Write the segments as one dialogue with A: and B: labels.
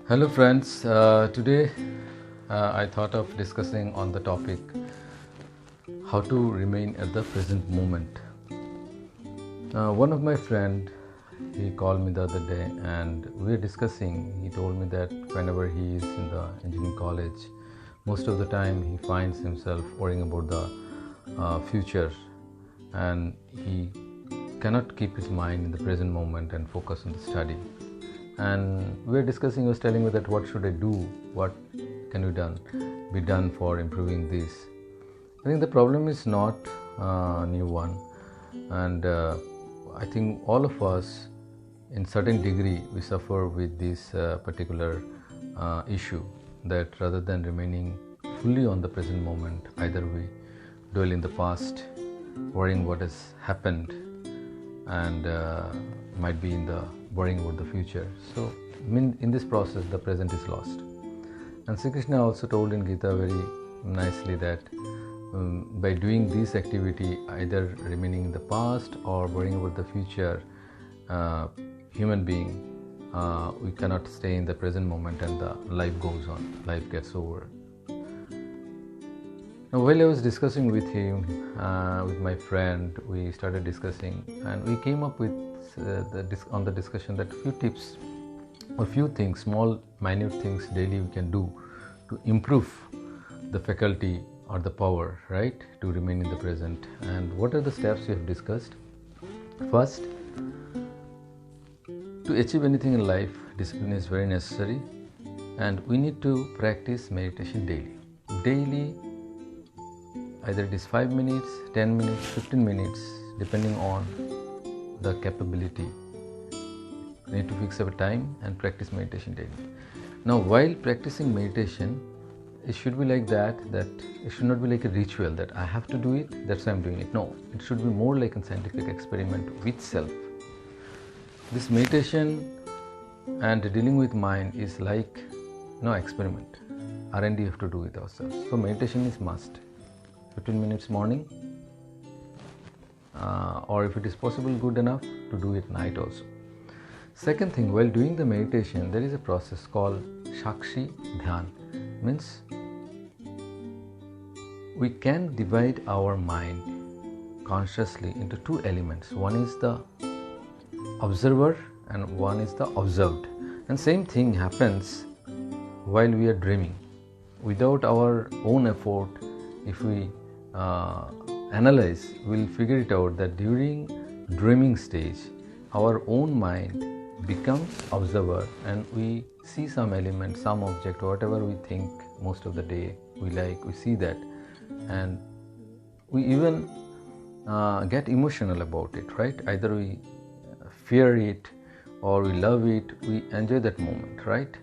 A: Hello friends, today I thought of discussing on the topic how to remain at the present moment. One of my friend, he called me the other day and we were discussing. He told me that whenever he is in the engineering college, most of the time he finds himself worrying about the future, and he cannot keep his mind in the present moment and focus on the study. And we were discussing, he was telling me that what should I do, what can be done for improving this. I think the problem is not a new one, and I think all of us in certain degree we suffer with this particular issue, that rather than remaining fully on the present moment, either we dwell in the past worrying what has happened, and might be in the worrying about the future. So in this process the present is lost. And Sri Krishna also told in Gita very nicely that by doing this activity, either remaining in the past or worrying about the future, human being, we cannot stay in the present moment, and the life goes on, life gets over. Now, while I was discussing with him, with my friend, we started discussing, and we came up with on the discussion that few tips or few things, small minute things daily we can do to improve the faculty or the power, right, to remain in the present. And what are the steps we have discussed? First, to achieve anything in life, discipline is very necessary, and we need to practice meditation daily. Either it is 5 minutes, 10 minutes, 15 minutes, depending on the capability. You need to fix a time and practice meditation daily. Now, while practicing meditation, it should be like that it should not be like a ritual that I have to do it, that's why I'm doing it. No, it should be more like a scientific experiment with self. This meditation and dealing with mind is like experiment. R&D you have to do with ourselves. So meditation is must. 15 minutes morning, or if it is possible, good enough to do it night also. Second thing, while doing the meditation, there is a process called Shakshi Dhyan. Means we can divide our mind consciously into two elements. One is the observer and one is the observed. And same thing happens while we are dreaming. Without our own effort, if we analyze, we'll figure it out that during dreaming stage, our own mind becomes observer, and we see some element, some object, whatever we think most of the day we see that, and we even get emotional about it, right? Either we fear it or we love it, we enjoy that moment, right,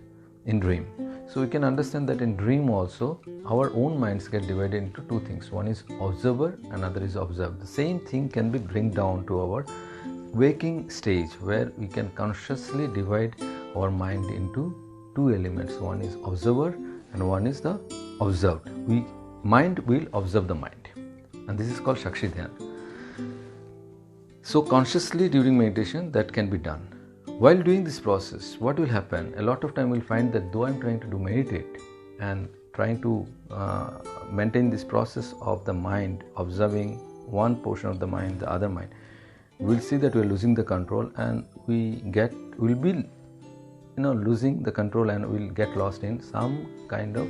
A: in dream. So we can understand that in dream also our own minds get divided into two things. One is observer, another is observed. The same thing can be bring down to our waking stage, where we can consciously divide our mind into two elements. One is observer and one is the observed. Mind will observe the mind, and this is called Shakshi Dhyan. So consciously during meditation that can be done. While doing this process, what will happen? A lot of time we'll find that though I'm trying to meditate and trying to maintain this process of the mind, observing one portion of the mind, the other mind, we'll see that we're losing the control, and we'll be losing the control, and we'll get lost in some kind of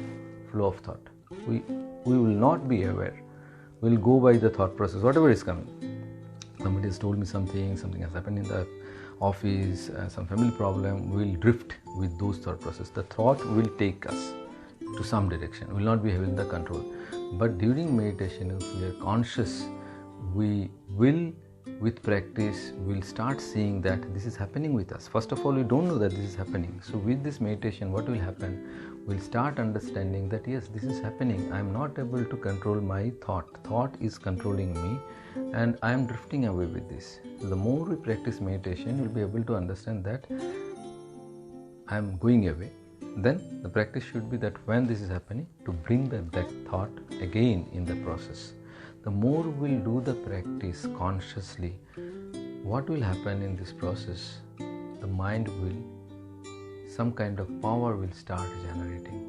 A: flow of thought. We will not be aware. We'll go by the thought process, whatever is coming. Somebody has told me something has happened in the office, some family problem, we will drift with those thought process. The thought will take us to some direction. We will not be having the control. But during meditation, if we are conscious, we will, with practice, we'll start seeing that this is happening with us. First of all, we don't know that this is happening. So with this meditation, what will happen? We'll start understanding that yes, this is happening. I am not able to control my thought. Thought is controlling me, and I am drifting away with this. So the more we practice meditation, you'll be able to understand that I am going away. Then the practice should be that when this is happening, to bring that thought again in the process. The more we'll do the practice consciously, what will happen in this process? The mind will some kind of power will start generating.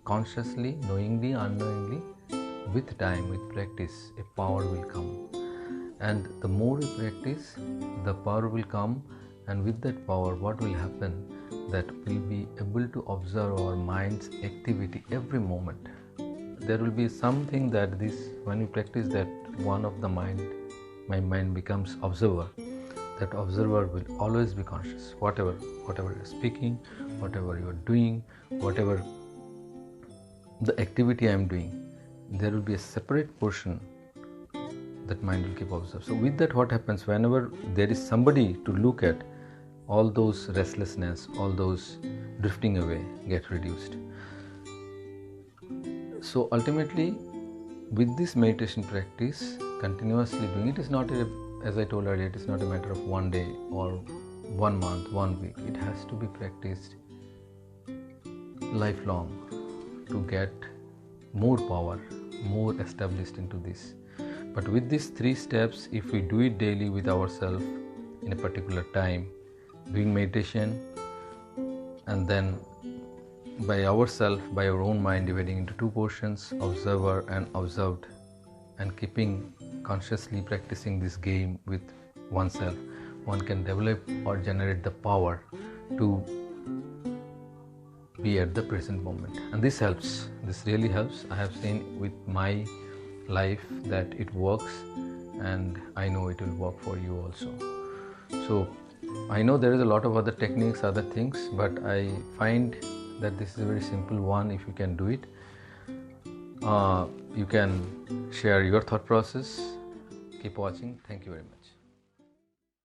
A: Consciously, knowingly, unknowingly, with time, with practice, a power will come. And the more we practice, the power will come, and with that power, what will happen? That we'll be able to observe our mind's activity every moment. There will be something that when you practice that, one of my mind becomes observer. That observer will always be conscious. Whatever you're speaking, whatever you're doing, whatever the activity I'm doing, there will be a separate portion that mind will keep observed. So with that, what happens? Whenever there is somebody to look at, all those restlessness, all those drifting away get reduced. So ultimately, with this meditation practice, continuously doing it is not, as I told earlier, it is not a matter of one day or 1 month, 1 week. It has to be practiced lifelong to get more power, more established into this. But with these 3 steps, if we do it daily with ourselves in a particular time, doing meditation, and then by ourselves, by our own mind, dividing into 2 portions, observer and observed, and keeping consciously practicing this game with oneself, one can develop or generate the power to be at the present moment. And this helps. This really helps. I have seen with my life that it works, and I know it will work for you also. So I know there is a lot of other techniques, other things, but I find that this is a very simple one. If you can do it, you can share your thought process. Keep watching. Thank you very much.